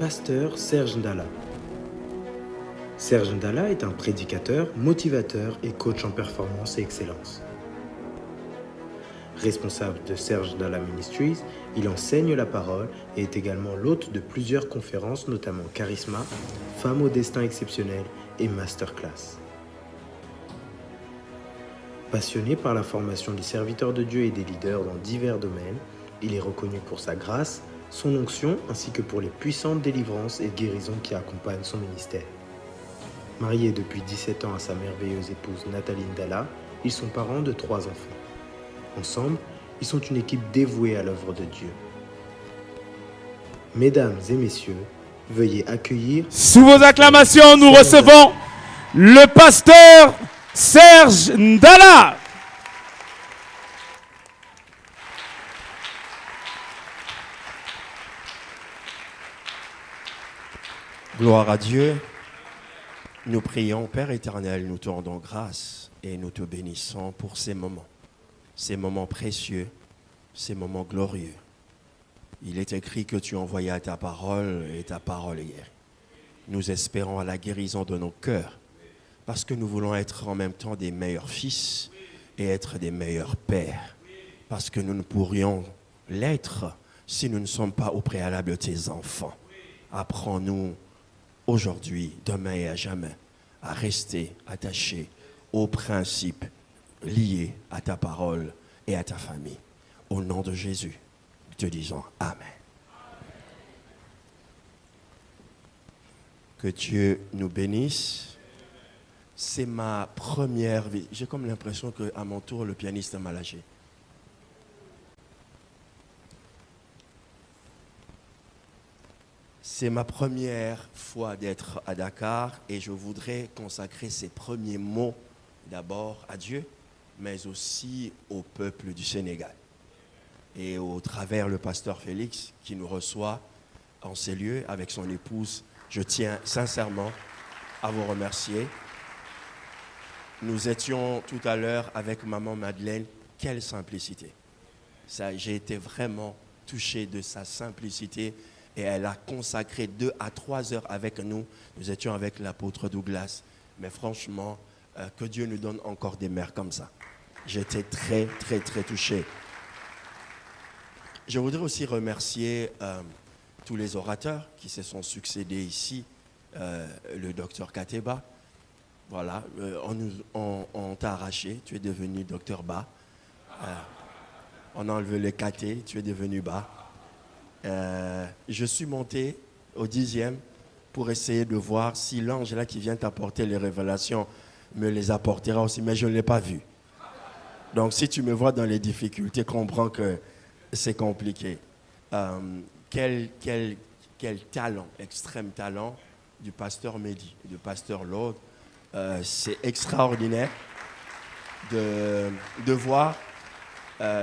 pasteur Serge Ndala. Serge Ndala est un prédicateur, motivateur et coach en performance et excellence. Responsable de Serge Ndala Ministries, il enseigne la parole et est également l'hôte de plusieurs conférences, notamment Charisma, Femmes au destin exceptionnel et Masterclass. Passionné par la formation des serviteurs de Dieu et des leaders dans divers domaines, il est reconnu pour sa grâce, son onction ainsi que pour les puissantes délivrances et guérisons qui accompagnent son ministère. Marié depuis 17 ans à sa merveilleuse épouse Nathalie Ndala, ils sont parents de 3 enfants. Ensemble, ils sont une équipe dévouée à l'œuvre de Dieu. Mesdames et messieurs, veuillez accueillir... Sous vos acclamations, nous recevons le pasteur Serge Ndala. Gloire à Dieu. Nous prions, Père éternel, nous te rendons grâce et nous te bénissons pour ces moments précieux, ces moments glorieux. Il est écrit que tu envoyas ta parole et ta parole est guérie. Nous espérons à la guérison de nos cœurs parce que nous voulons être en même temps des meilleurs fils et être des meilleurs pères. Parce que nous ne pourrions l'être si nous ne sommes pas au préalable tes enfants. Apprends-nous aujourd'hui, demain et à jamais, à rester attachés aux principes liés à ta parole et à ta famille. Au nom de Jésus, nous te disons Amen. Que Dieu nous bénisse. C'est ma première vie. J'ai comme l'impression qu'à mon tour, le pianiste m'a lâché. C'est ma première fois d'être à Dakar et je voudrais consacrer ces premiers mots d'abord à Dieu, mais aussi au peuple du Sénégal. Et au travers le pasteur Félix qui nous reçoit en ces lieux avec son épouse, je tiens sincèrement à vous remercier. Nous étions tout à l'heure avec maman Madeleine, quelle simplicité. J'ai été vraiment touché de sa simplicité. Et elle a consacré 2 à 3 heures avec nous. Nous étions avec l'apôtre Douglas. Mais franchement, que Dieu nous donne encore des mères comme ça. J'étais très, très, très touché. Je voudrais aussi remercier tous les orateurs qui se sont succédés ici. Le docteur Kateba. Voilà, on t'a arraché, tu es devenu docteur Ba. On a enlevé le Katé, tu es devenu Ba. Je suis monté au 10e pour essayer de voir si l'ange là qui vient t'apporter les révélations me les apportera aussi, mais je ne l'ai pas vu. Donc si tu me vois dans les difficultés, comprends que c'est compliqué. Quel talent, extrême talent du pasteur Mehdi, du pasteur Lord. C'est extraordinaire de voir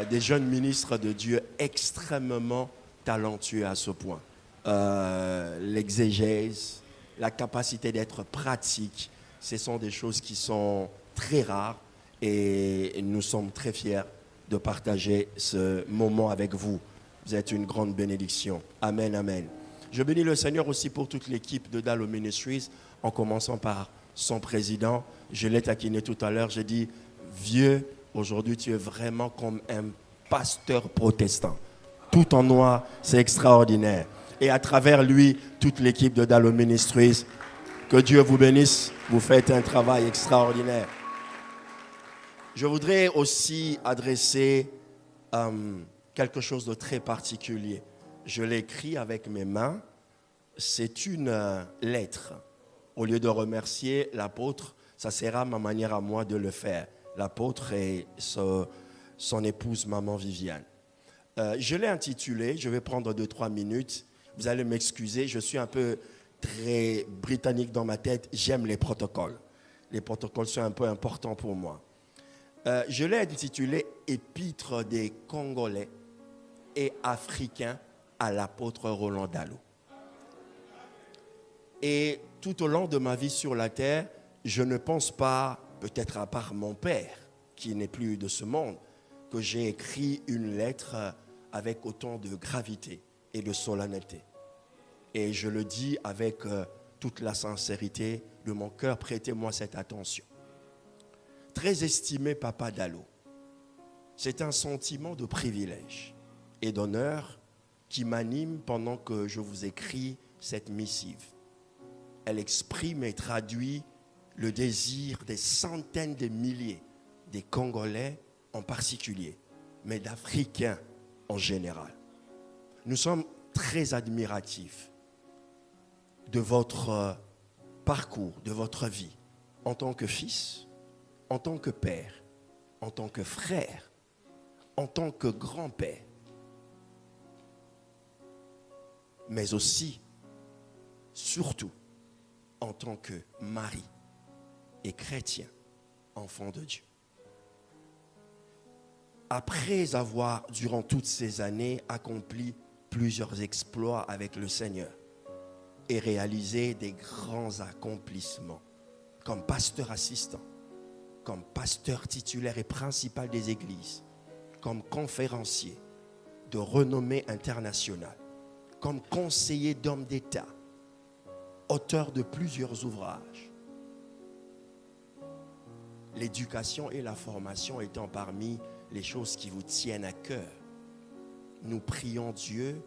des jeunes ministres de Dieu extrêmement talentueux à ce point. L'exégèse, la capacité d'être pratique, ce sont des choses qui sont très rares et nous sommes très fiers de partager ce moment avec vous. Vous êtes une grande bénédiction. Amen, amen. Je bénis le Seigneur aussi pour toute l'équipe de Ndala Ministries, en commençant par son président. Je l'ai taquiné tout à l'heure, j'ai dit, vieux, aujourd'hui tu es vraiment comme un pasteur protestant. Tout en noir, c'est extraordinaire. Et à travers lui, toute l'équipe de Ndala Ministries, que Dieu vous bénisse, vous faites un travail extraordinaire. Je voudrais aussi adresser quelque chose de très particulier. Je l'ai écrit avec mes mains. C'est une lettre. Au lieu de remercier l'apôtre, ça sera ma manière à moi de le faire. L'apôtre et son épouse, maman Viviane. Je l'ai intitulé, je vais prendre 2-3 minutes. Vous allez m'excuser, je suis un peu très britannique dans ma tête. J'aime les protocoles. Les protocoles sont un peu importants pour moi. Je l'ai intitulé « Épître des Congolais et Africains à l'apôtre Roland Ndala ». Et tout au long de ma vie sur la terre, je ne pense pas, peut-être à part mon père, qui n'est plus de ce monde, que j'ai écrit une lettre avec autant de gravité et de solennité. Et je le dis avec toute la sincérité de mon cœur, prêtez-moi cette attention. Très estimé Papa Dallo, c'est un sentiment de privilège et d'honneur qui m'anime pendant que je vous écris cette missive. Elle exprime et traduit le désir des centaines de milliers, des Congolais en particulier, mais d'Africains en général. Nous sommes très admiratifs de votre parcours, de votre vie, en tant que fils, en tant que père, en tant que frère, en tant que grand-père, mais aussi, surtout, en tant que mari et chrétien, enfant de Dieu. Après avoir, durant toutes ces années, accompli plusieurs exploits avec le Seigneur et réalisé des grands accomplissements comme pasteur assistant, comme pasteur titulaire et principal des églises, comme conférencier de renommée internationale, comme conseiller d'hommes d'État, auteur de plusieurs ouvrages. L'éducation et la formation étant parmi les choses qui vous tiennent à cœur, nous prions Dieu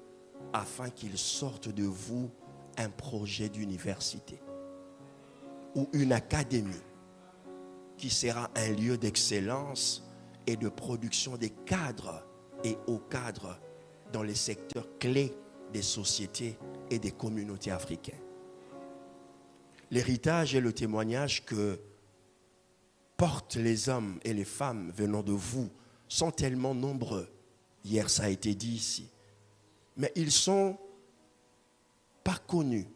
afin qu'il sorte de vous un projet d'université ou une académie qui sera un lieu d'excellence et de production des cadres et hauts cadres dans les secteurs clés des sociétés et des communautés africaines. L'héritage et le témoignage que portent les hommes et les femmes venant de vous sont tellement nombreux. Hier, ça a été dit ici. Mais ils ne sont pas connus.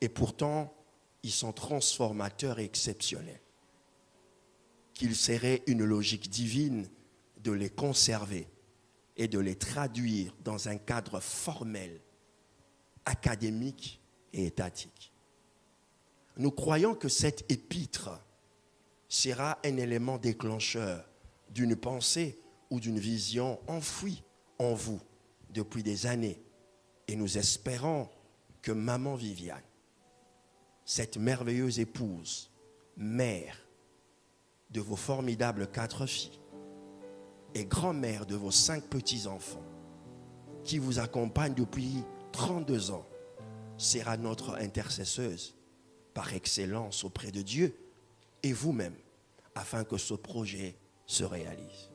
Et pourtant, ils sont transformateurs et exceptionnels. Qu'il serait une logique divine de les conserver et de les traduire dans un cadre formel, académique et étatique. Nous croyons que cette épître sera un élément déclencheur d'une pensée ou d'une vision enfouie en vous depuis des années. Et nous espérons que maman Viviane, cette merveilleuse épouse, mère de vos formidables 4 filles et grand-mère de vos 5 petits-enfants, qui vous accompagne depuis 32 ans, sera notre intercesseuse par excellence auprès de Dieu et vous-même, afin que ce projet se réalise.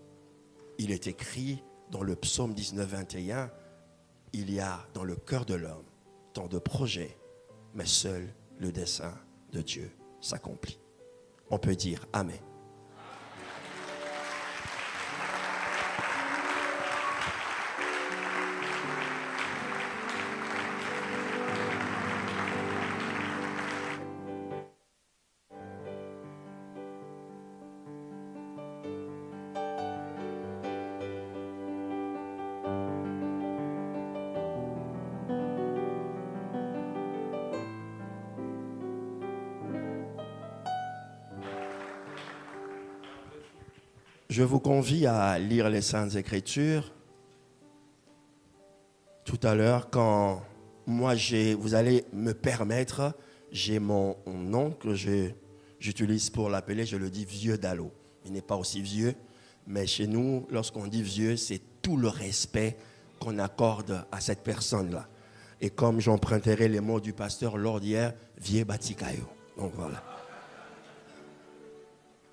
Il est écrit dans le psaume 19, 21, il y a dans le cœur de l'homme tant de projets, mais seul le dessein de Dieu s'accomplit. On peut dire Amen. Je vous convie à lire les Saintes Écritures. Tout à l'heure, quand moi vous allez me permettre, j'ai mon nom que j'utilise pour l'appeler, je le dis vieux Dallo. Il n'est pas aussi vieux, mais chez nous, lorsqu'on dit vieux, c'est tout le respect qu'on accorde à cette personne-là. Et comme j'emprunterai les mots du pasteur lors d'hier, vieux Batikayo. Donc voilà.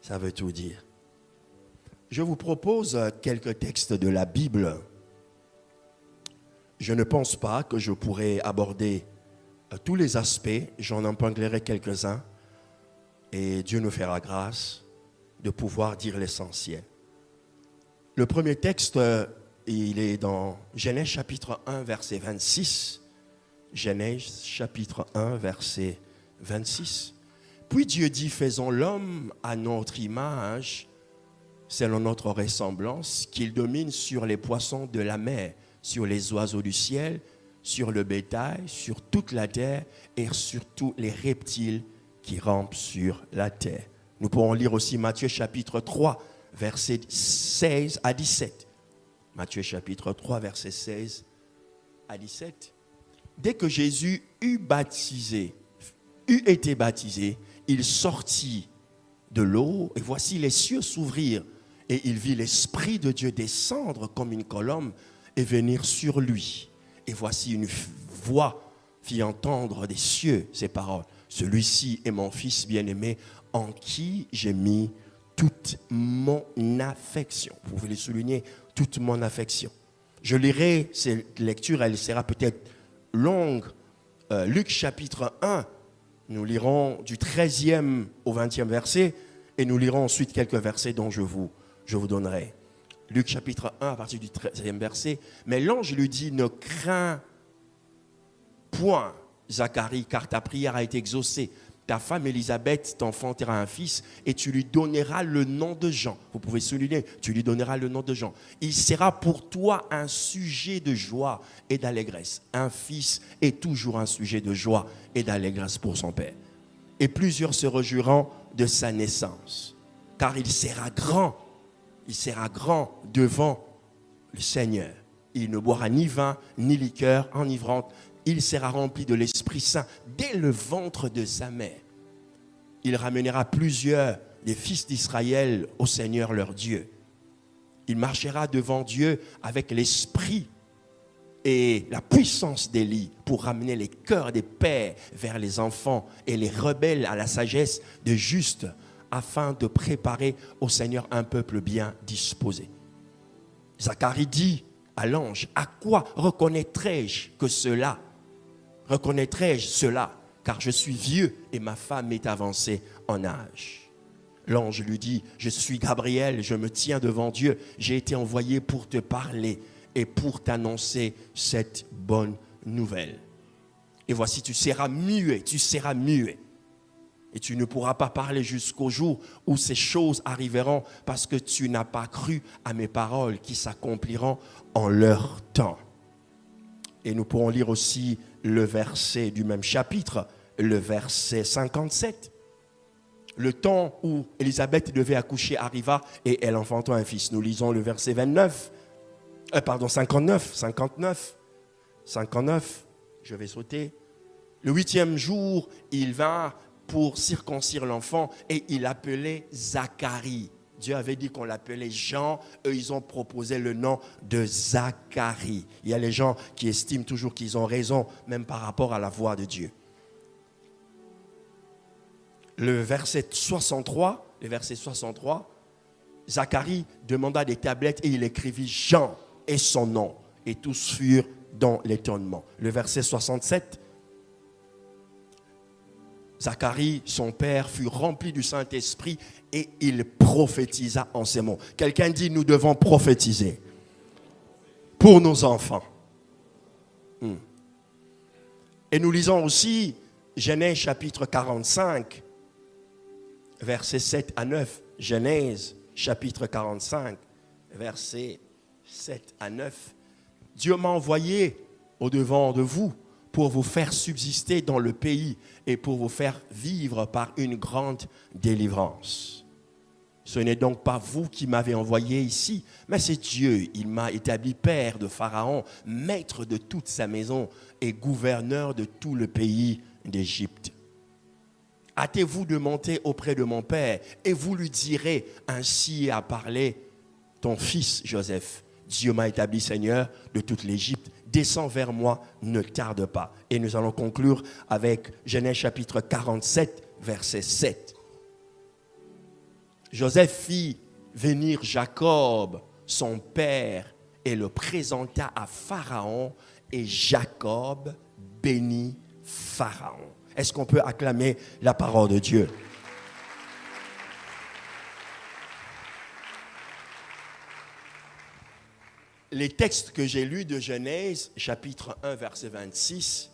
Ça veut tout dire. Je vous propose quelques textes de la Bible. Je ne pense pas que je pourrais aborder tous les aspects. J'en épinglerai quelques-uns. Et Dieu nous fera grâce de pouvoir dire l'essentiel. Le premier texte, il est dans Genèse chapitre 1, verset 26. Genèse chapitre 1, verset 26. Puis Dieu dit, faisons l'homme à notre image, selon notre ressemblance, qu'il domine sur les poissons de la mer, sur les oiseaux du ciel, sur le bétail, sur toute la terre et sur tous les reptiles qui rampent sur la terre. Nous pourrons lire aussi Matthieu chapitre 3, versets 16 à 17. Matthieu chapitre 3, versets 16 à 17. dès que Jésus eut été baptisé, il sortit de l'eau, et voici les cieux s'ouvrirent, et il vit l'Esprit de Dieu descendre comme une colombe et venir sur lui. Et voici une voix fit entendre des cieux ces paroles. Celui-ci est mon Fils bien-aimé, en qui j'ai mis toute mon affection. Vous pouvez le souligner, toute mon affection. Je lirai cette lecture, elle sera peut-être longue. Luc chapitre 1, nous lirons du 13e au 20e verset, et nous lirons ensuite quelques versets dont je vous donnerai. Luc chapitre 1 à partir du 13e verset. Mais l'ange lui dit, ne crains point, Zacharie, car ta prière a été exaucée. Ta femme Élisabeth t'enfantera un fils et tu lui donneras le nom de Jean. Vous pouvez souligner, tu lui donneras le nom de Jean. Il sera pour toi un sujet de joie et d'allégresse. Un fils est toujours un sujet de joie et d'allégresse pour son père. Et plusieurs se réjouiront de sa naissance, car il sera grand devant le Seigneur. Il ne boira ni vin, ni liqueur enivrante. Il sera rempli de l'Esprit Saint dès le ventre de sa mère. Il ramènera plusieurs des fils d'Israël au Seigneur leur Dieu. Il marchera devant Dieu avec l'esprit et la puissance d'Élie pour ramener les cœurs des pères vers les enfants et les rebelles à la sagesse des justes, afin de préparer au Seigneur un peuple bien disposé. Zacharie dit à l'ange, à quoi reconnaîtrai-je cela, car je suis vieux et ma femme est avancée en âge. L'ange lui dit, je suis Gabriel, je me tiens devant Dieu, j'ai été envoyé pour te parler et pour t'annoncer cette bonne nouvelle. Et voici, tu seras muet. Et tu ne pourras pas parler jusqu'au jour où ces choses arriveront parce que tu n'as pas cru à mes paroles qui s'accompliront en leur temps. Et nous pourrons lire aussi le verset du même chapitre, le verset 57. Le temps où Élisabeth devait accoucher arriva et elle enfanta un fils. Nous lisons le verset 59. Je vais sauter. Le 8e jour, il vint pour circoncire l'enfant et il l'appelait Zacharie. Dieu avait dit qu'on l'appelait Jean, eux ils ont proposé le nom de Zacharie. Il y a les gens qui estiment toujours qu'ils ont raison, même par rapport à la voix de Dieu. Le verset 63, Zacharie demanda des tablettes et il écrivit Jean et son nom. Et tous furent dans l'étonnement. Le verset 67, Zacharie, son père, fut rempli du Saint-Esprit et il prophétisa en ces mots. Quelqu'un dit, nous devons prophétiser pour nos enfants. Et nous lisons aussi Genèse chapitre 45, versets 7 à 9. Genèse chapitre 45, versets 7 à 9. Dieu m'a envoyé au-devant de vous pour vous faire subsister dans le pays et pour vous faire vivre par une grande délivrance. Ce n'est donc pas vous qui m'avez envoyé ici, mais c'est Dieu. Il m'a établi père de Pharaon, maître de toute sa maison et gouverneur de tout le pays d'Égypte. Hâtez-vous de monter auprès de mon père et vous lui direz, ainsi a parlé ton fils Joseph. Dieu m'a établi Seigneur de toute l'Égypte. Descends vers moi, ne tarde pas. Et nous allons conclure avec Genèse chapitre 47, verset 7. Joseph fit venir Jacob, son père, et le présenta à Pharaon, et Jacob bénit Pharaon. Est-ce qu'on peut acclamer la parole de Dieu? Les textes que j'ai lus de Genèse, chapitre 1, verset 26,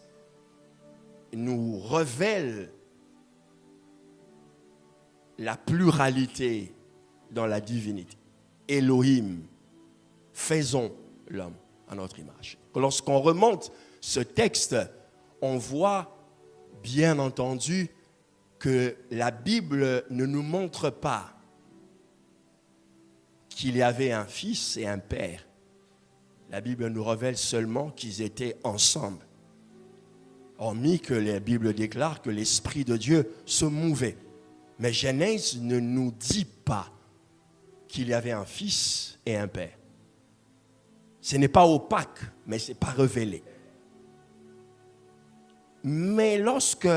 nous révèlent la pluralité dans la divinité. Elohim, faisons l'homme à notre image. Lorsqu'on remonte ce texte, on voit bien entendu que la Bible ne nous montre pas qu'il y avait un fils et un père. La Bible nous révèle seulement qu'ils étaient ensemble. hormis que la Bible déclare que l'Esprit de Dieu se mouvait. Mais Genèse ne nous dit pas qu'il y avait un fils et un père. Ce n'est pas opaque, mais ce n'est pas révélé. Mais lorsque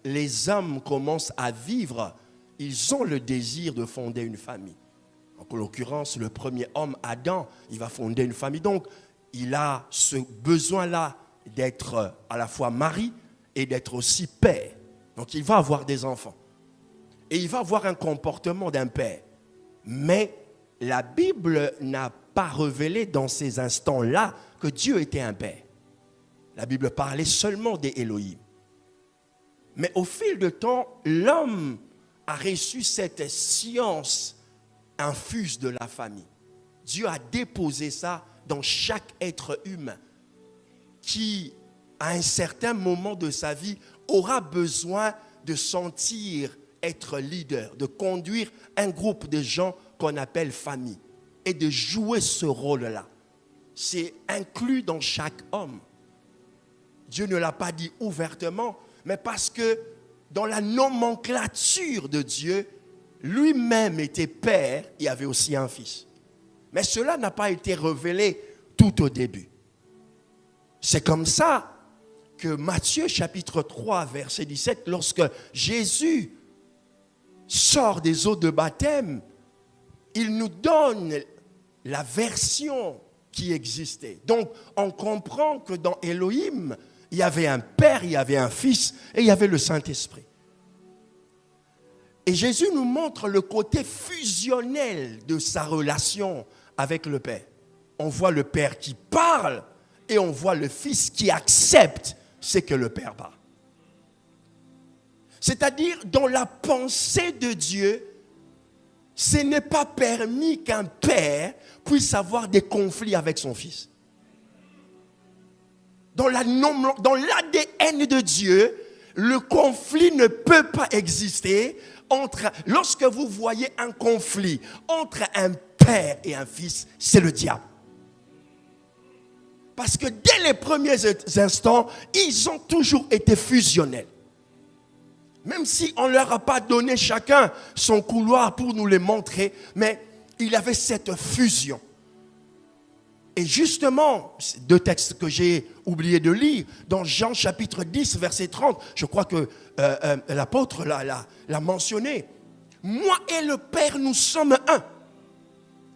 les hommes commencent à vivre, ils ont le désir de fonder une famille. En l'occurrence, le premier homme, Adam, il va fonder une famille. Donc, il a ce besoin-là d'être à la fois mari et d'être aussi père. Donc, il va avoir des enfants. Et il va avoir un comportement d'un père. Mais la Bible n'a pas révélé dans ces instants-là que Dieu était un père. La Bible parlait seulement des Elohim. Mais au fil du temps, l'homme a reçu cette science infuse de la famille. Dieu a déposé ça dans chaque être humain qui, à un certain moment de sa vie, aura besoin de sentir être leader, de conduire un groupe de gens qu'on appelle famille et de jouer ce rôle-là. C'est inclus dans chaque homme. Dieu ne l'a pas dit ouvertement, mais parce que dans la nomenclature de Dieu, lui-même était père, il y avait aussi un fils. Mais cela n'a pas été révélé tout au début. C'est comme ça que Matthieu chapitre 3, verset 17, lorsque Jésus sort des eaux de baptême, il nous donne la version qui existait. Donc, on comprend que dans Elohim, il y avait un père, il y avait un fils et il y avait le Saint-Esprit. Et Jésus nous montre le côté fusionnel de sa relation avec le Père. On voit le Père qui parle et on voit le Fils qui accepte ce que le Père parle. C'est-à-dire, dans la pensée de Dieu, ce n'est pas permis qu'un père puisse avoir des conflits avec son fils. Dans l'ADN de Dieu, le conflit ne peut pas exister lorsque vous voyez un conflit entre un père et un fils, c'est le diable. Parce que dès les premiers instants, ils ont toujours été fusionnels. Même si on ne leur a pas donné chacun son couloir pour nous les montrer, mais il y avait cette fusion. Et justement, deux textes que j'ai oublié de lire, dans Jean chapitre 10, verset 30, je crois que l'apôtre l'a mentionné. Moi et le Père, nous sommes un.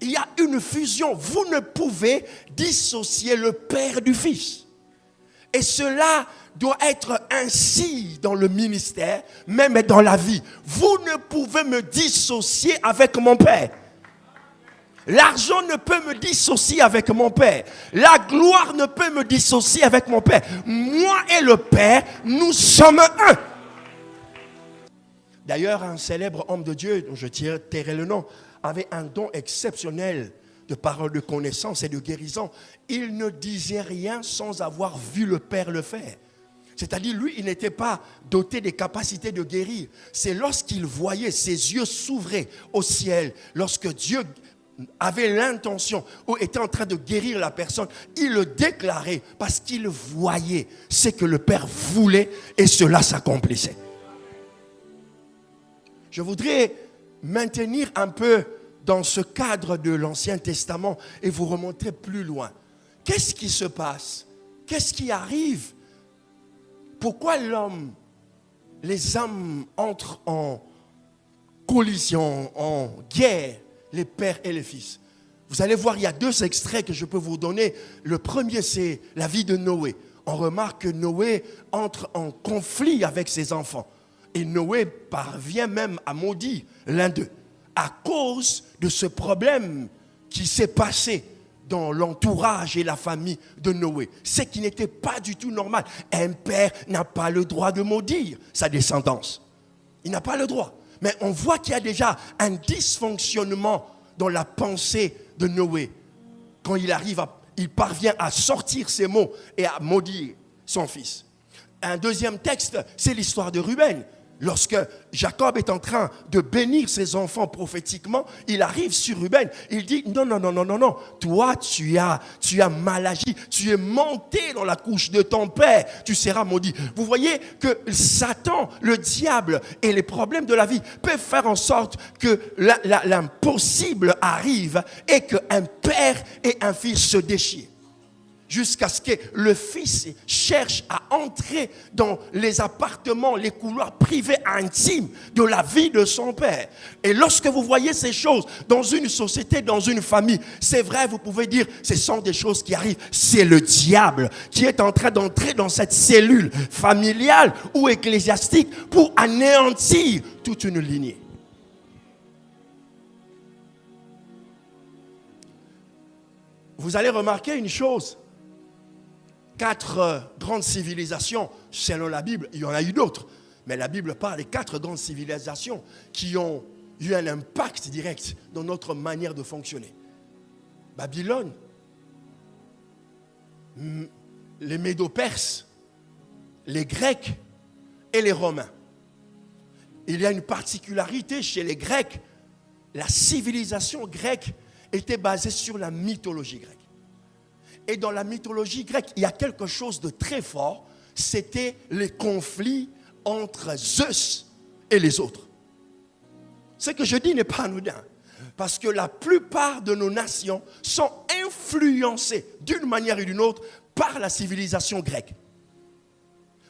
Il y a une fusion. Vous ne pouvez dissocier le Père du Fils. Et cela doit être ainsi dans le ministère, même dans la vie. Vous ne pouvez me dissocier avec mon Père. L'argent ne peut me dissocier avec mon Père. La gloire ne peut me dissocier avec mon Père. Moi et le Père, nous sommes un. D'ailleurs, un célèbre homme de Dieu, dont je tairai le nom, avait un don exceptionnel de parole de connaissance et de guérison. Il ne disait rien sans avoir vu le Père le faire. C'est-à-dire, lui, il n'était pas doté des capacités de guérir. C'est lorsqu'il voyait ses yeux s'ouvrir au ciel, lorsque Dieu avait l'intention ou était en train de guérir la personne, il le déclarait parce qu'il voyait ce que le Père voulait et cela s'accomplissait. Je voudrais maintenir un peu dans ce cadre de l'Ancien Testament et vous remonter plus loin. Qu'est-ce qui se passe? Qu'est-ce qui arrive? Pourquoi les hommes entrent en collision, en guerre, les pères et les fils? Vous allez voir, il y a deux extraits que je peux vous donner. Le premier, c'est la vie de Noé. On remarque que Noé entre en conflit avec ses enfants. Et Noé parvient même à maudire l'un d'eux à cause de ce problème qui s'est passé dans l'entourage et la famille de Noé. Ce qui n'était pas du tout normal. Un père n'a pas le droit de maudire sa descendance. Il n'a pas le droit. Mais on voit qu'il y a déjà un dysfonctionnement dans la pensée de Noé. Quand il parvient à sortir ses mots et à maudire son fils. Un deuxième texte, c'est l'histoire de Ruben. Lorsque Jacob est en train de bénir ses enfants prophétiquement, il arrive sur Ruben. Il dit, non. Toi, tu as mal agi. Tu es monté dans la couche de ton père. Tu seras maudit. Vous voyez que Satan, le diable et les problèmes de la vie peuvent faire en sorte que l'impossible arrive et qu'un père et un fils se déchirent. Jusqu'à ce que le fils cherche à entrer dans les appartements, les couloirs privés intimes de la vie de son père. Et lorsque vous voyez ces choses dans une société, dans une famille, c'est vrai, vous pouvez dire, ce sont des choses qui arrivent. C'est le diable qui est en train d'entrer dans cette cellule familiale ou ecclésiastique pour anéantir toute une lignée. Vous allez remarquer une chose. 4 grandes civilisations, selon la Bible, il y en a eu d'autres, mais la Bible parle des 4 grandes civilisations qui ont eu un impact direct dans notre manière de fonctionner. Babylone, les Médo-Perses, les Grecs et les Romains. Il y a une particularité chez les Grecs, la civilisation grecque était basée sur la mythologie grecque. Et dans la mythologie grecque, il y a quelque chose de très fort. C'était les conflits entre Zeus et les autres. Ce que je dis n'est pas anodin. Parce que la plupart de nos nations sont influencées d'une manière ou d'une autre par la civilisation grecque.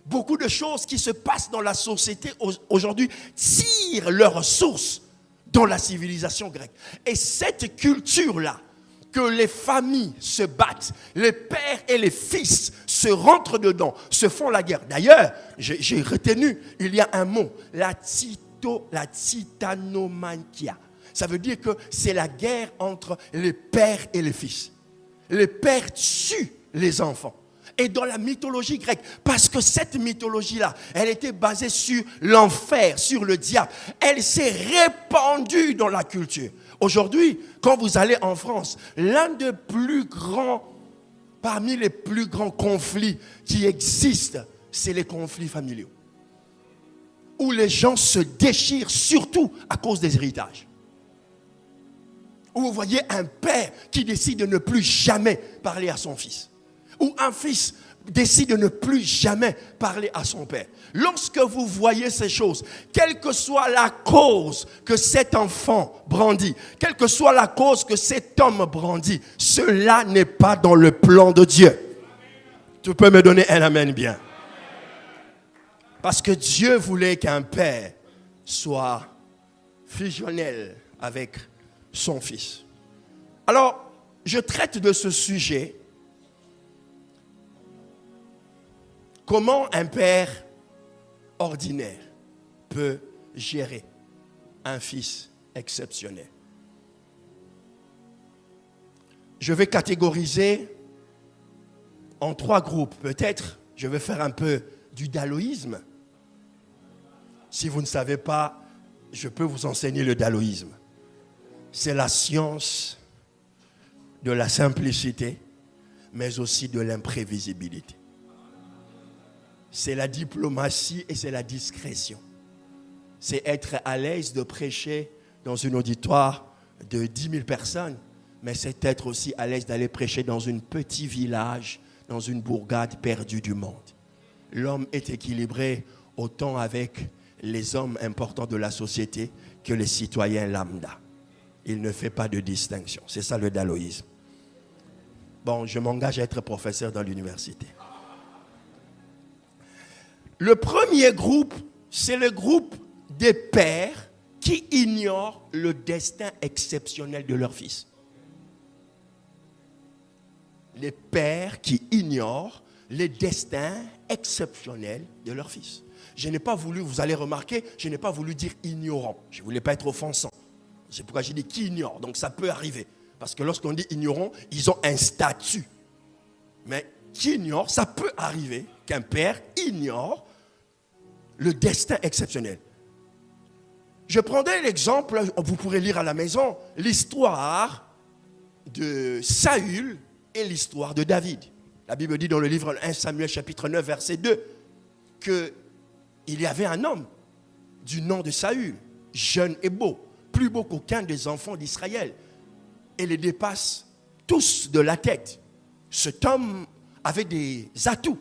Beaucoup de choses qui se passent dans la société aujourd'hui tirent leur source dans la civilisation grecque. Et cette culture-là, que les familles se battent, les pères et les fils se rentrent dedans, se font la guerre. D'ailleurs, j'ai retenu, il y a un mot, la titanomachia. Ça veut dire que c'est la guerre entre les pères et les fils. Les pères tuent les enfants. Et dans la mythologie grecque, parce que cette mythologie-là, elle était basée sur l'enfer, sur le diable. Elle s'est répandue dans la culture. Aujourd'hui, quand vous allez en France, parmi les plus grands conflits qui existent, c'est les conflits familiaux. Où les gens se déchirent surtout à cause des héritages. Où vous voyez un père qui décide de ne plus jamais parler à son fils. Ou un fils décide de ne plus jamais parler à son père. Lorsque vous voyez ces choses, quelle que soit la cause que cet enfant brandit, quelle que soit la cause que cet homme brandit, cela n'est pas dans le plan de Dieu. Tu peux me donner un amen bien. Parce que Dieu voulait qu'un père soit fusionnel avec son fils. Alors, je traite de ce sujet. Comment un père ordinaire peut gérer un fils exceptionnel? Je vais catégoriser en 3 groupes. Peut-être, je vais faire un peu du daloïsme. Si vous ne savez pas, je peux vous enseigner le daloïsme. C'est la science de la simplicité, mais aussi de l'imprévisibilité. C'est la diplomatie et c'est la discrétion. C'est être à l'aise de prêcher dans un auditoire de 10 000 personnes, mais c'est être aussi à l'aise d'aller prêcher dans un petit village, dans une bourgade perdue du monde. L'homme est équilibré autant avec les hommes importants de la société que les citoyens lambda. Il ne fait pas de distinction. C'est ça le daloïsme. Bon, je m'engage à être professeur dans l'université. Le premier groupe, c'est le groupe des pères qui ignorent le destin exceptionnel de leur fils. Les pères qui ignorent les destins exceptionnels de leur fils. Je n'ai pas voulu, vous allez remarquer, je n'ai pas voulu dire ignorant. Je ne voulais pas être offensant. C'est pourquoi j'ai dit qui ignore. Donc ça peut arriver. Parce que lorsqu'on dit ignorant, ils ont un statut. Mais qui ignore, ça peut arriver qu'un père ignore le destin exceptionnel. Je prendrai l'exemple, vous pourrez lire à la maison, l'histoire de Saül et l'histoire de David. La Bible dit dans le livre 1 Samuel chapitre 9 verset 2 qu'il y avait un homme du nom de Saül, jeune et beau, plus beau qu'aucun des enfants d'Israël, et les dépasse tous de la tête. Cet homme avait des atouts,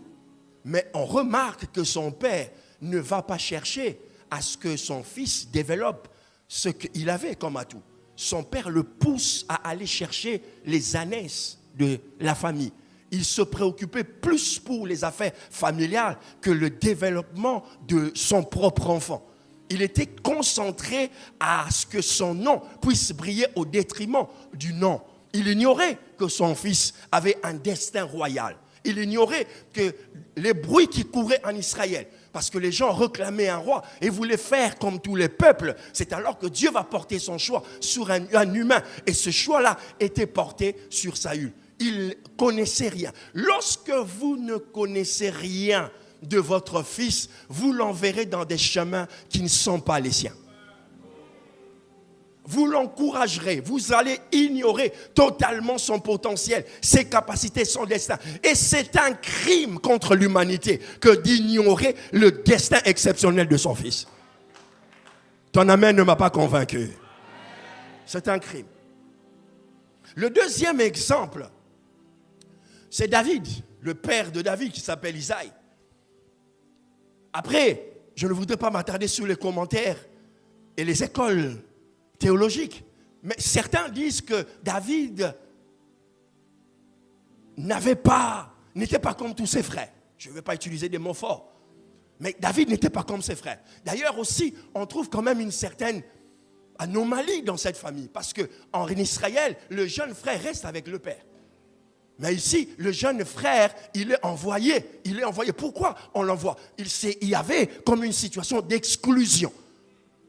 mais on remarque que son père ne va pas chercher à ce que son fils développe ce qu'il avait comme atout. Son père le pousse à aller chercher les ânesses de la famille. Il se préoccupait plus pour les affaires familiales que le développement de son propre enfant. Il était concentré à ce que son nom puisse briller au détriment du nom. Il ignorait que son fils avait un destin royal. Il ignorait que les bruits qui couraient en Israël, parce que les gens réclamaient un roi et voulaient faire comme tous les peuples. C'est alors que Dieu va porter son choix sur un humain. Et ce choix-là était porté sur Saül. Il ne connaissait rien. Lorsque vous ne connaissez rien de votre fils, vous l'enverrez dans des chemins qui ne sont pas les siens. Vous l'encouragerez, vous allez ignorer totalement son potentiel, ses capacités, son destin. Et c'est un crime contre l'humanité que d'ignorer le destin exceptionnel de son fils. Ton amen ne m'a pas convaincu. C'est un crime. Le deuxième exemple, c'est David, le père de David qui s'appelle Isaïe. Après, je ne voudrais pas m'attarder sur les commentaires et les écoles théologiques. Mais certains disent que David n'était pas comme tous ses frères. Je ne vais pas utiliser des mots forts. Mais David n'était pas comme ses frères. D'ailleurs aussi, on trouve quand même une certaine anomalie dans cette famille. Parce qu'en Israël, le jeune frère reste avec le père. Mais ici, le jeune frère, il est envoyé. Pourquoi on l'envoie? Il y avait comme une situation d'exclusion.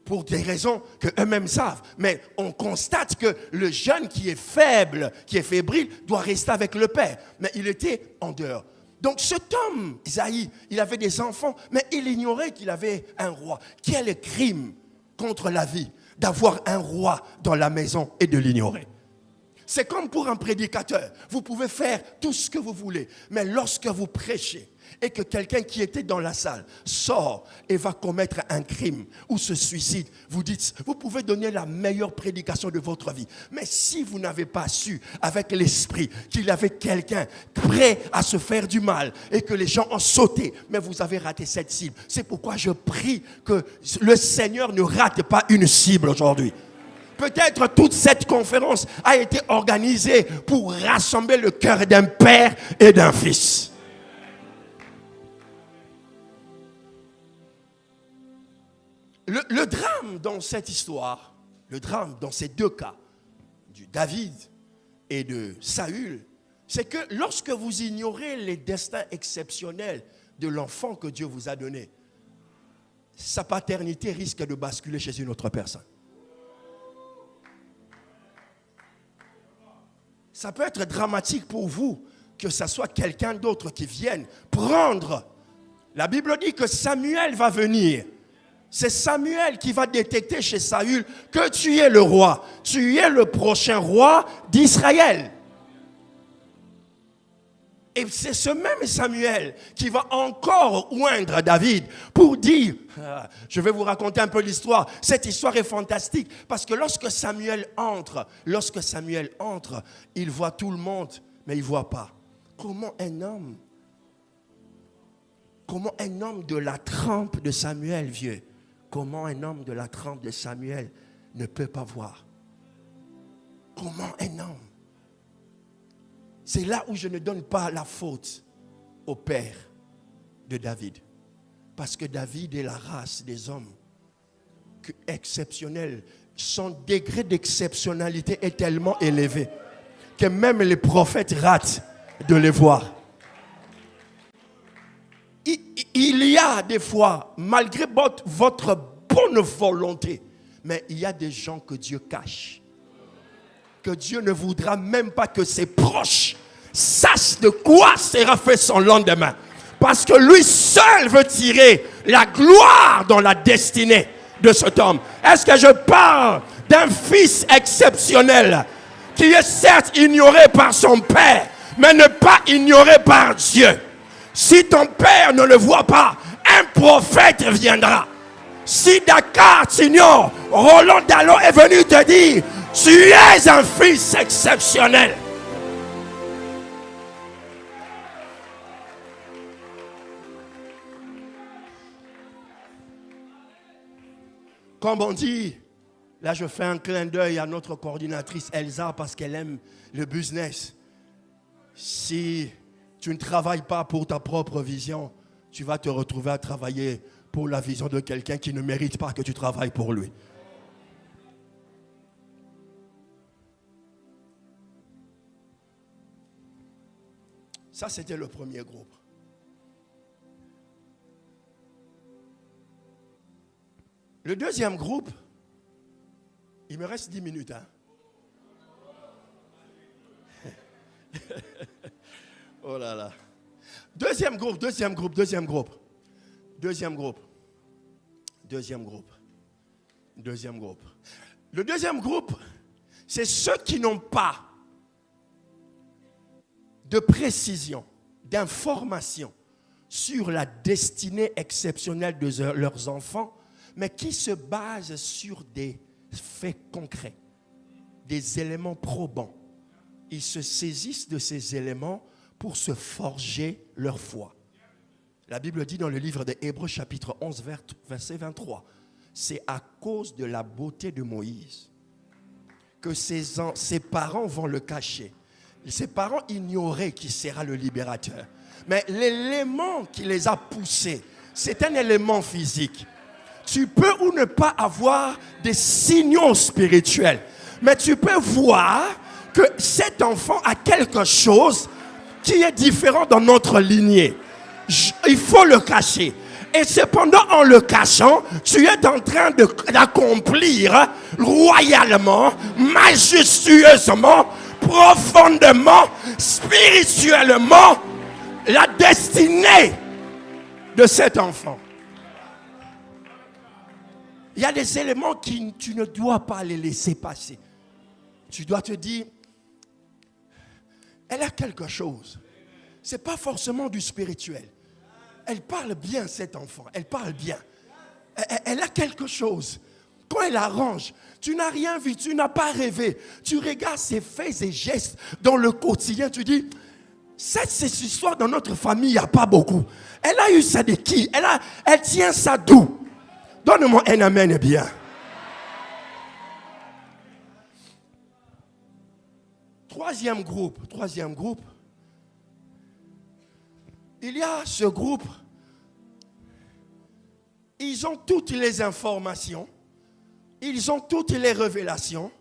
Pour des raisons qu'eux-mêmes savent. Mais on constate que le jeune qui est faible, qui est fébrile, doit rester avec le père. Mais il était en dehors. Donc cet homme, Isaïe, il avait des enfants, mais il ignorait qu'il avait un roi. Quel crime contre la vie d'avoir un roi dans la maison et de l'ignorer. C'est comme pour un prédicateur. Vous pouvez faire tout ce que vous voulez. Mais lorsque vous prêchez et que quelqu'un qui était dans la salle sort et va commettre un crime ou se suicide, vous dites, vous pouvez donner la meilleure prédication de votre vie. Mais si vous n'avez pas su avec l'esprit qu'il y avait quelqu'un prêt à se faire du mal et que les gens ont sauté, mais vous avez raté cette cible. C'est pourquoi je prie que le Seigneur ne rate pas une cible aujourd'hui. Peut-être toute cette conférence a été organisée pour rassembler le cœur d'un père et d'un fils. Le drame dans cette histoire, le drame dans ces deux cas, de David et de Saül, c'est que lorsque vous ignorez les destins exceptionnels de l'enfant que Dieu vous a donné, sa paternité risque de basculer chez une autre personne. Ça peut être dramatique pour vous que ce soit quelqu'un d'autre qui vienne prendre. La Bible dit que Samuel va venir. C'est Samuel qui va détecter chez Saül que tu es le roi. Tu es le prochain roi d'Israël. Et c'est ce même Samuel qui va encore oindre David pour dire, je vais vous raconter un peu l'histoire. Cette histoire est fantastique parce que lorsque Samuel entre, il voit tout le monde, mais il ne voit pas. Comment un homme de la trempe de Samuel, vieux, comment un homme de la trempe de Samuel ne peut pas voir? Comment un homme? C'est là où je ne donne pas la faute au père de David. Parce que David est la race des hommes exceptionnels. Son degré d'exceptionnalité est tellement élevé que même les prophètes ratent de les voir. Il y a des fois, malgré votre bonne volonté, mais il y a des gens que Dieu cache. Que Dieu ne voudra même pas que ses proches sachent de quoi sera fait son lendemain. Parce que lui seul veut tirer la gloire dans la destinée de cet homme. Est-ce que je parle d'un fils exceptionnel qui est certes ignoré par son père, mais ne pas ignoré par Dieu? Si ton père ne le voit pas, un prophète viendra. Si Dakar t'ignore, Roland Dallon est venu te dire, tu es un fils exceptionnel. Comme on dit, là je fais un clin d'œil à notre coordinatrice Elsa parce qu'elle aime le business. Si tu ne travailles pas pour ta propre vision, tu vas te retrouver à travailler pour la vision de quelqu'un qui ne mérite pas que tu travailles pour lui. Ça, c'était le premier groupe. Le deuxième groupe, il me reste 10 minutes. Hein? Oh là là. Deuxième groupe. Le deuxième groupe, c'est ceux qui n'ont pas de précision, d'information sur la destinée exceptionnelle de leurs enfants, mais qui se basent sur des faits concrets, des éléments probants. Ils se saisissent de ces éléments pour se forger leur foi. La Bible dit dans le livre des Hébreux, chapitre 11, verset 23, c'est à cause de la beauté de Moïse que ses parents vont le cacher. Ses parents ignoraient qui sera le libérateur. Mais l'élément qui les a poussés, c'est un élément physique. Tu peux ou ne pas avoir des signaux spirituels, mais tu peux voir que cet enfant a quelque chose qui est différent dans notre lignée. Il faut le cacher. Et cependant, en le cachant, tu es en train d'accomplir royalement, majestueusement, profondément, spirituellement, la destinée de cet enfant. Il y a des éléments que tu ne dois pas les laisser passer. Tu dois te dire, elle a quelque chose. Ce n'est pas forcément du spirituel. Elle parle bien, cet enfant. Elle parle bien. Elle a quelque chose. Quand elle arrange, tu n'as rien vu, tu n'as pas rêvé. Tu regardes ses faits et gestes dans le quotidien. Tu dis, cette histoire dans notre famille, il n'y a pas beaucoup. Elle a eu ça de qui? Elle tient ça d'où? Donne-moi un amen bien. Troisième groupe. Il y a ce groupe. Ils ont toutes les informations. Ils ont toutes les révélations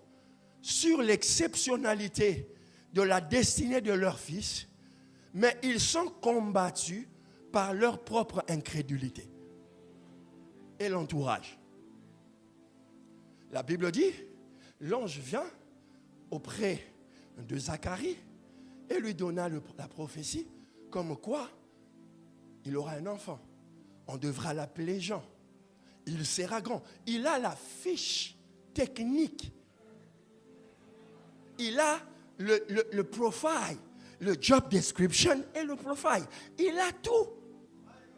sur l'exceptionnalité de la destinée de leur fils. Mais ils sont combattus par leur propre incrédulité. Et l'entourage. La Bible dit, l'ange vient auprès de Zacharie et lui donna la prophétie comme quoi il aura un enfant. On devra l'appeler Jean. Il sera grand. Il a la fiche technique. Il a le profile, le job description et le profile. Il a tout.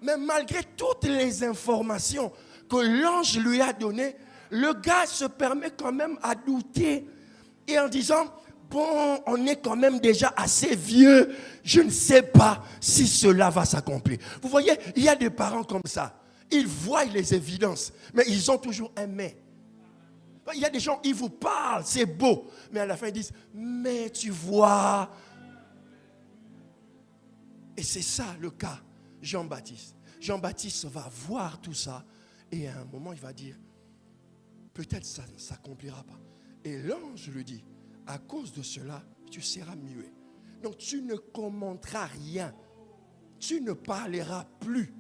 Mais malgré toutes les informations que l'ange lui a données, le gars se permet quand même à douter et en disant, bon, on est quand même déjà assez vieux, je ne sais pas si cela va s'accomplir. Vous voyez, il y a des parents comme ça. Ils voient les évidences, mais ils ont toujours un mais. Il y a des gens, ils vous parlent, c'est beau, mais à la fin ils disent, mais tu vois. Et c'est ça le cas, Jean-Baptiste. Jean-Baptiste va voir tout ça et à un moment il va dire, peut-être ça ne s'accomplira pas. Et l'ange lui dit, à cause de cela, tu seras muet. Donc tu ne commenteras rien. Tu ne parleras plus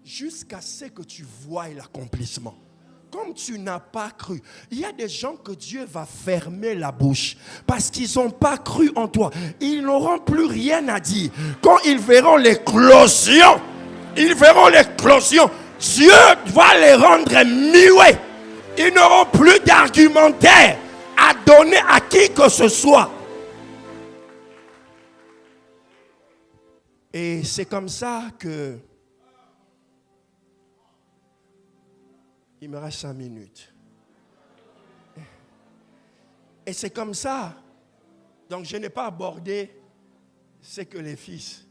jusqu'à ce que tu voies l'accomplissement. Comme tu n'as pas cru. Il y a des gens que Dieu va fermer la bouche parce qu'ils n'ont pas cru en toi. Ils n'auront plus rien à dire. Quand ils verront l'éclosion, Dieu va les rendre muets. Ils n'auront plus d'argumentaire à donner à qui que ce soit. Et c'est comme ça que Il me reste 5 minutes. Et c'est comme ça. Donc je n'ai pas abordé ce que les fils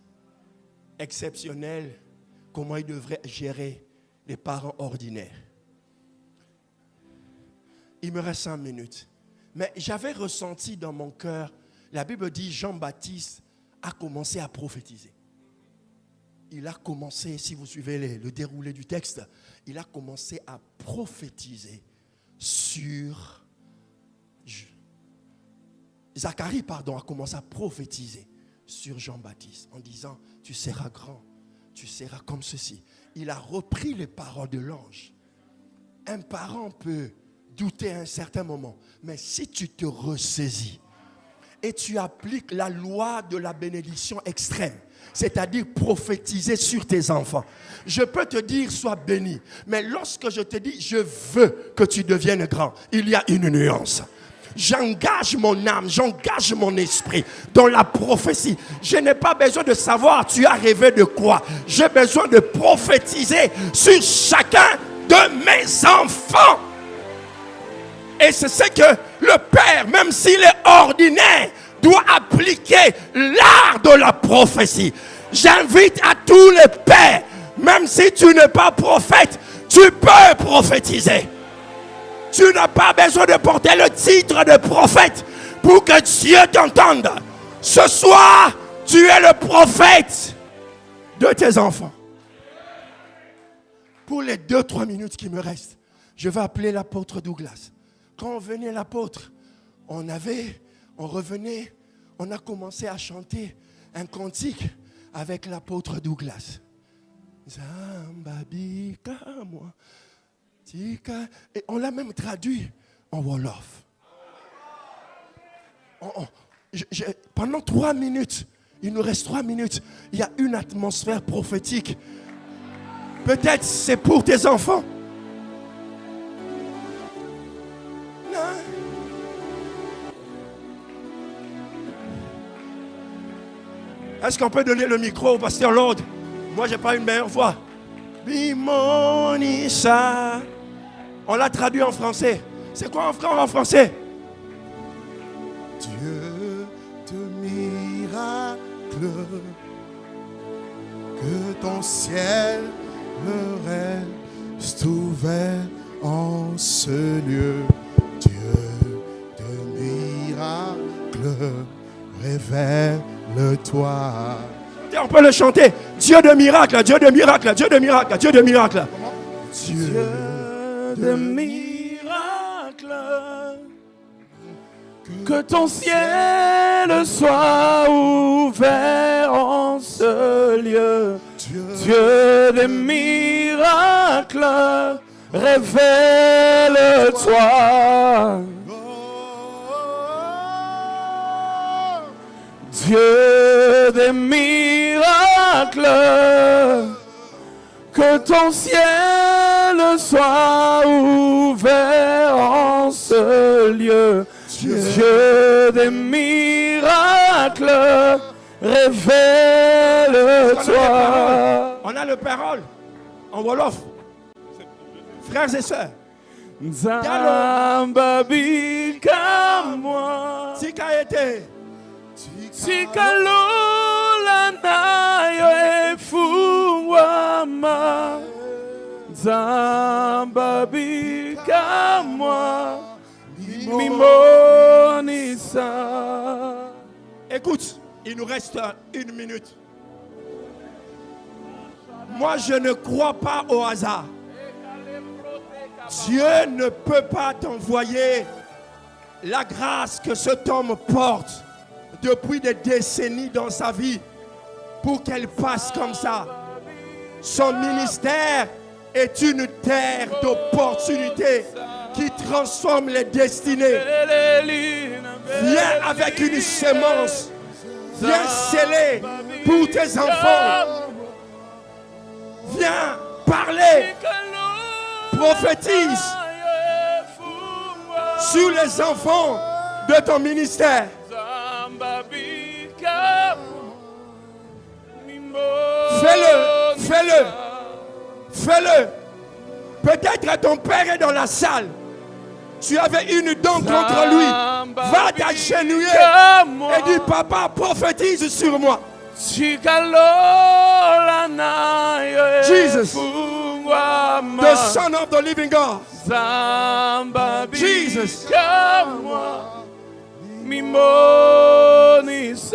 exceptionnels, comment ils devraient gérer les parents ordinaires. Il me reste 5 minutes. Mais j'avais ressenti dans mon cœur, la Bible dit Jean-Baptiste a commencé à prophétiser. Il a commencé, si vous suivez le déroulé du texte, il a commencé à prophétiser sur... Zacharie, a commencé à prophétiser sur Jean-Baptiste en disant, tu seras grand, tu seras comme ceci. Il a repris les paroles de l'ange. Un parent peut douter à un certain moment, mais si tu te ressaisis et tu appliques la loi de la bénédiction extrême, c'est-à-dire prophétiser sur tes enfants, je peux te dire sois béni, mais lorsque je te dis je veux que tu deviennes grand, il y a une nuance. J'engage mon âme, j'engage mon esprit dans la prophétie. Je n'ai pas besoin de savoir tu as rêvé de quoi. J'ai besoin de prophétiser sur chacun de mes enfants. Et c'est ce que le père, même s'il est ordinaire, doit appliquer l'art de la prophétie. J'invite à tous les pères, même si tu n'es pas prophète, tu peux prophétiser. Tu n'as pas besoin de porter le titre de prophète pour que Dieu t'entende. Ce soir, tu es le prophète de tes enfants. Pour les 2-3 minutes qui me restent, je vais appeler l'apôtre Douglas. Quand on venait l'apôtre, on revenait, on a commencé à chanter un cantique avec l'apôtre Douglas. Zambabika moi. Et on l'a même traduit en Wolof. Pendant 3 minutes, il nous reste 3 minutes, il y a une atmosphère prophétique. Peut-être c'est pour tes enfants. Est-ce qu'on peut donner le micro au pasteur Lord? Moi, je n'ai pas une meilleure voix. Bimonissa. On l'a traduit en français. C'est quoi en français? Dieu de miracle, que ton ciel reste ouvert en ce lieu. Dieu de miracle, révèle-toi. On peut le chanter. Dieu de miracle, Dieu de miracle, Dieu de miracle, Dieu de miracle. Dieu de miracle, que ton ciel soit ouvert en ce lieu. Dieu des miracles, révèle-toi. Dieu des miracles, que ton ciel soit ouvert en ce lieu. Dieu des miracles, révèle-toi. On a le parole en Wolof. Frères et sœurs. Zambabika moi. Tika été. Sikalola nayo efungwama. Zambabika moi. Mimonisa. Écoute, il nous reste 1 minute. Moi, je ne crois pas au hasard. Dieu ne peut pas t'envoyer la grâce que cet homme porte depuis des décennies dans sa vie pour qu'elle passe comme ça. Son ministère est une terre d'opportunités qui transforme les destinées. Viens avec une semence. Viens sceller pour tes enfants. Viens parler. Prophétise sur les enfants de ton ministère. Fais-le, fais-le, fais-le. Peut-être ton père est dans la salle. Tu avais une dent contre lui. Va t'agenouiller et dis, papa, prophétise sur moi. Jesus, the Son of the Living God. Jesus.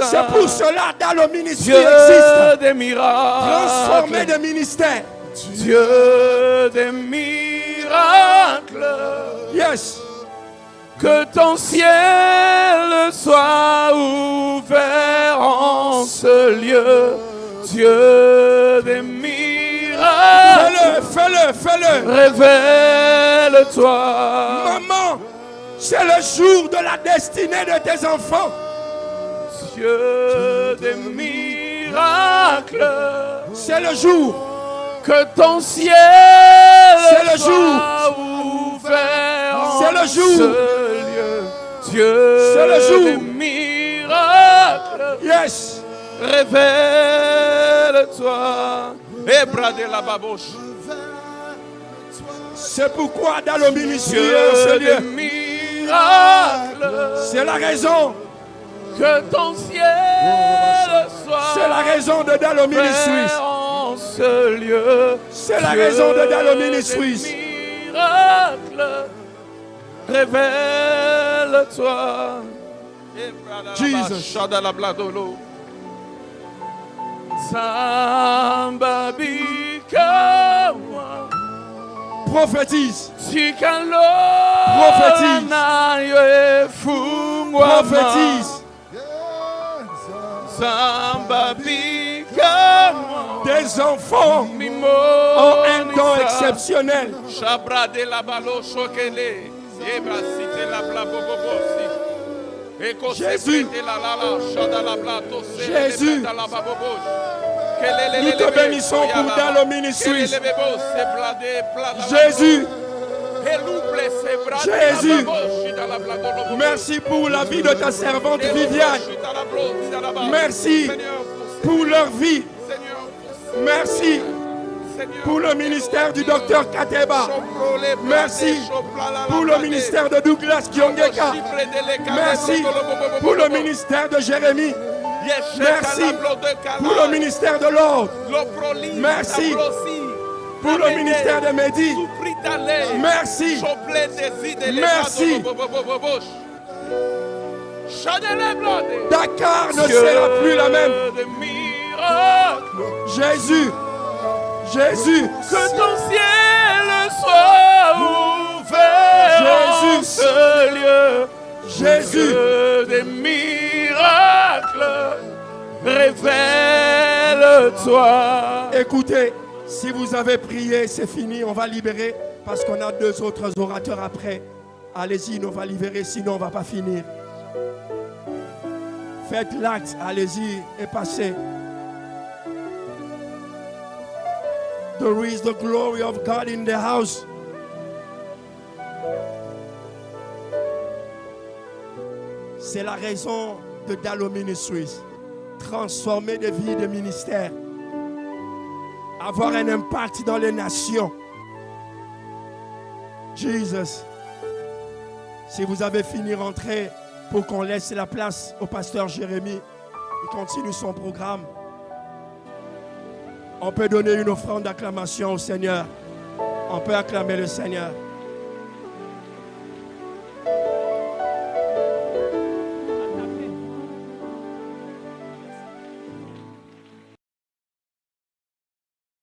C'est pour cela dans le ministère existe. des miracles. Transformer des ministères. Dieu des miracles. Yes. Que ton ciel soit ouvert en ce lieu. Dieu des miracles. Fais-le. Révèle-toi. Maman, c'est le jour de la destinée de tes enfants. Dieu des miracles. C'est le jour. Que ton ciel C'est le soit ouvert en C'est le jour. ce lieu. Dieu C'est le jour. des miracles. Yes. Révèle-toi. Et brader la babouche. C'est pourquoi dans le ministère, Dieu des Seigneur, miracles. c'est la raison. Que ton ciel soit C'est la raison de dans le ministère. ouvert en ce lieu. C'est la raison de dans le ministère. Miracle, révèle-toi. Jesus. Prophétise. Prophétise. Des enfants ont un don exceptionnel. Jésus. Jésus. Nous te bénissons pour dans le ministère. Jésus. Jésus. Merci pour la vie de ta servante Viviane. Merci pour leur vie. Merci pour le ministère du docteur Kateba. Merci pour le ministère de Douglas Kiongeka. Merci pour le ministère de Jérémie. Merci pour le ministère de l'ordre. Merci pour le ministère de Mehdi. Merci. Merci. Dakar ne sera plus la même. Jésus. Jésus. Que ton ciel soit ouvert en Jésus. ce lieu. Jésus. Que des miracles, révèle-toi. Écoutez, si vous avez prié, c'est fini, on va libérer parce qu'on a 2 autres orateurs après. Allez-y, on va libérer, sinon on ne va pas finir. Faites l'acte, allez-y et passez. There is the glory of God in the house. C'est la raison de Dalo Ministries. Transformer des vies de ministères. Avoir un impact dans les nations. Jesus. Si vous avez fini, rentrez pour qu'on laisse la place au pasteur Jérémie. Il continue son programme. On peut donner une offrande d'acclamation au Seigneur. On peut acclamer le Seigneur.